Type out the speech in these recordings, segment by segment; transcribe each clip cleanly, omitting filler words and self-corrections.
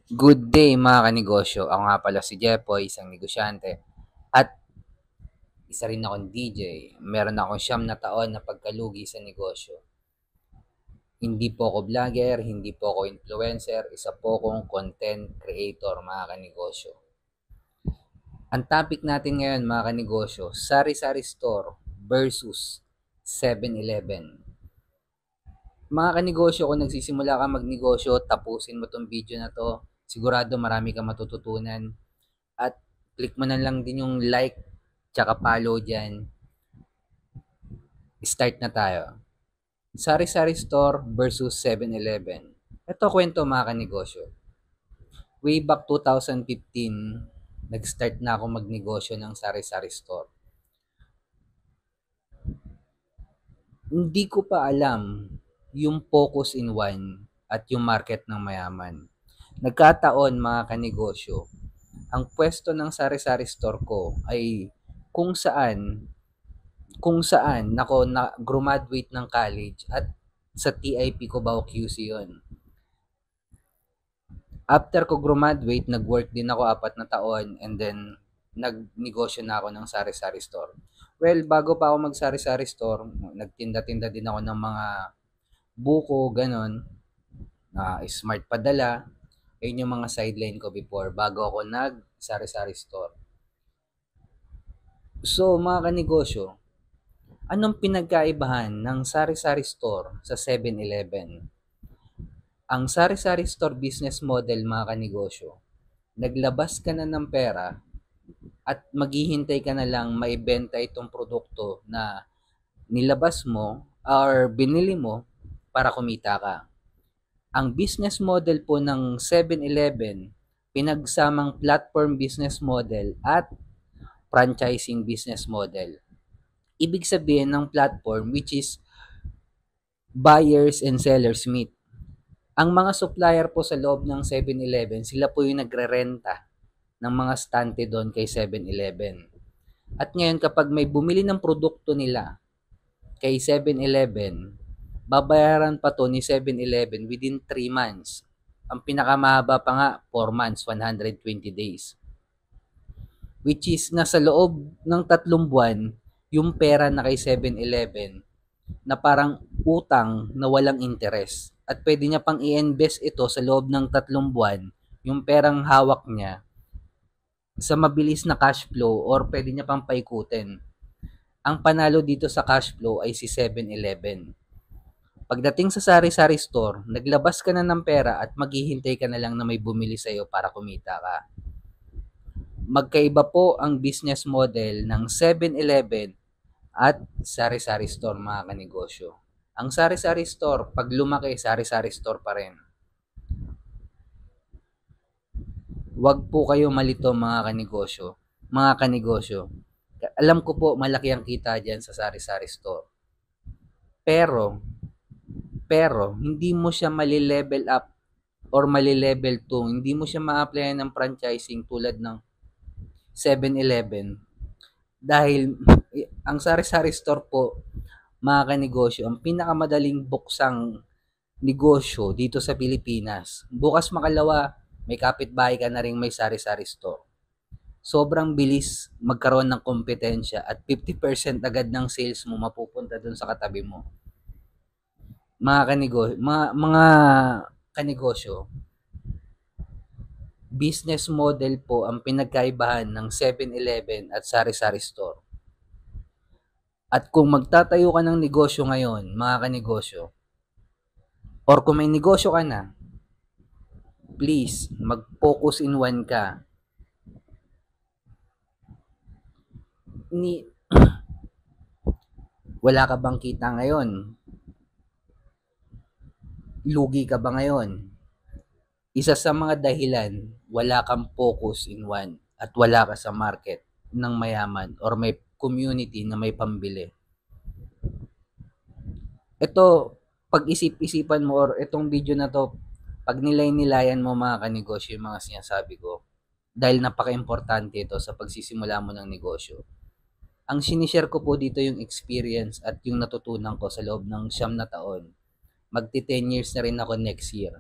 Good day mga kanegosyo. Ako nga pala si Jepoy, isang negosyante. At isa rin akong DJ. Meron akong 9 na taon na pagkalugi sa negosyo. Hindi po ako vlogger, hindi po ako influencer, isa po akong content creator mga kanegosyo. Ang topic natin ngayon mga kanegosyo, sari-sari store versus 7-Eleven. Mga kanegosyo, kung nagsisimula ka magnegosyo, tapusin mo tong video na to. Sigurado marami kang matututunan. At click mo na lang din yung like tsaka follow dyan. Start na tayo. Sari-sari store versus 7-Eleven. Ito kwento mga kanegosyo. Way back 2015, nag-start na ako magnegosyo ng sari-sari store. Hindi ko pa alam yung focus in one at yung market ng mayaman. Nagkataon mga kanegosyo, ang pwesto ng sari-sari store ko ay kung saan nako na graduate ng college at sa TIP ko Cubao QC yun. After ko graduate, nag-work din ako 4 na taon and then nagnegosyo na ako ng sari-sari store. Well, bago pa ako mag-sari-sari store, nagtinda-tinda din ako ng mga buko, ganon, smart padala. Ayun yung mga sideline ko before bago ako nag-sari-sari store. So, mga kanegosyo, anong pinagkaibahan ng sari-sari store sa 7-Eleven? Ang sari-sari store business model mga kanegosyo, naglabas ka na ng pera at maghihintay ka na lang maibenta itong produkto na nilabas mo or binili mo para kumita ka. Ang business model po ng 7-Eleven, pinagsamang platform business model at franchising business model. Ibig sabihin ng platform which is buyers and sellers meet. Ang mga supplier po sa loob ng 7-Eleven, sila po yung nagre-renta ng mga stante doon kay 7-Eleven. At ngayon kapag may bumili ng produkto nila kay 7-Eleven, babayaran pa to ni 7-Eleven within 3 months. Ang pinakamahaba pa nga, 4 months, 120 days. Which is nasa loob ng 3 buwan, yung pera na kay 7-Eleven na parang utang na walang interest. At pwede niya pang i-invest ito sa loob ng 3 buwan, yung perang hawak niya, sa mabilis na cash flow or pwede niya pang paikutin. Ang panalo dito sa cash flow ay si 7-Eleven. Pagdating sa sari-sari store, naglabas ka na ng pera at maghihintay ka na lang na may bumili sa'yo para kumita ka. Magkaiba po ang business model ng 7-Eleven at sari-sari store mga kanegosyo. Ang sari-sari store, pag lumaki, sari-sari store pa rin. Huwag po kayo malito mga kanegosyo. Mga kanegosyo, alam ko po malaki ang kita dyan sa sari-sari store. Pero, hindi mo siya mali-level up or mali-level 2. Hindi mo siya ma-applyan ng franchising tulad ng 7-Eleven. Dahil ang sari-sari store po, mga kanegosyo, ang pinakamadaling buksang negosyo dito sa Pilipinas. Bukas makalawa, may kapitbahay ka na rin may sari-sari store. Sobrang bilis magkaroon ng kompetensya at 50% agad ng sales mo mapupunta dun sa katabi mo. Mga kanegosyo, business model po ang pinagkaibahan ng 7-Eleven at sari-sari store. At kung magtatayo ka ng negosyo ngayon, mga kanegosyo, or kung may negosyo ka na, please, mag-focus in one ka. Wala ka bang kita ngayon? Lugi ka ba ngayon? Isa sa mga dahilan, wala kang focus in one at wala ka sa market ng mayaman or may community na may pambili. Ito, pag-isip-isipan mo or itong video na to, pag nilay-nilayan mo mga kanegosyo yung mga sinasabi ko, dahil napaka-importante ito sa pagsisimula mo ng negosyo. Ang sinishare ko po dito yung experience at yung natutunan ko sa loob ng 9 na taon. Magti 10 years na rin ako next year.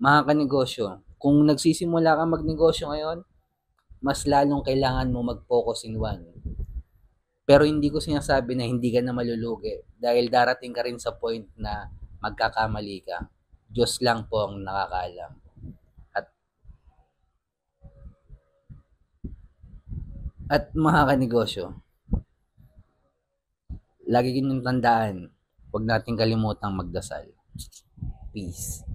Mga kanegosyo, Kung nagsisimula ka magnegosyo ngayon, mas lalong kailangan mo mag-focus in one. Pero hindi ko sinasabi na hindi ka na malulugi dahil darating ka rin sa point na magkakamali ka. Diyos lang po ang nakakaalam. At mga kanegosyo, lagi ninyong tandaan, huwag nating kalimutang magdasal. Peace.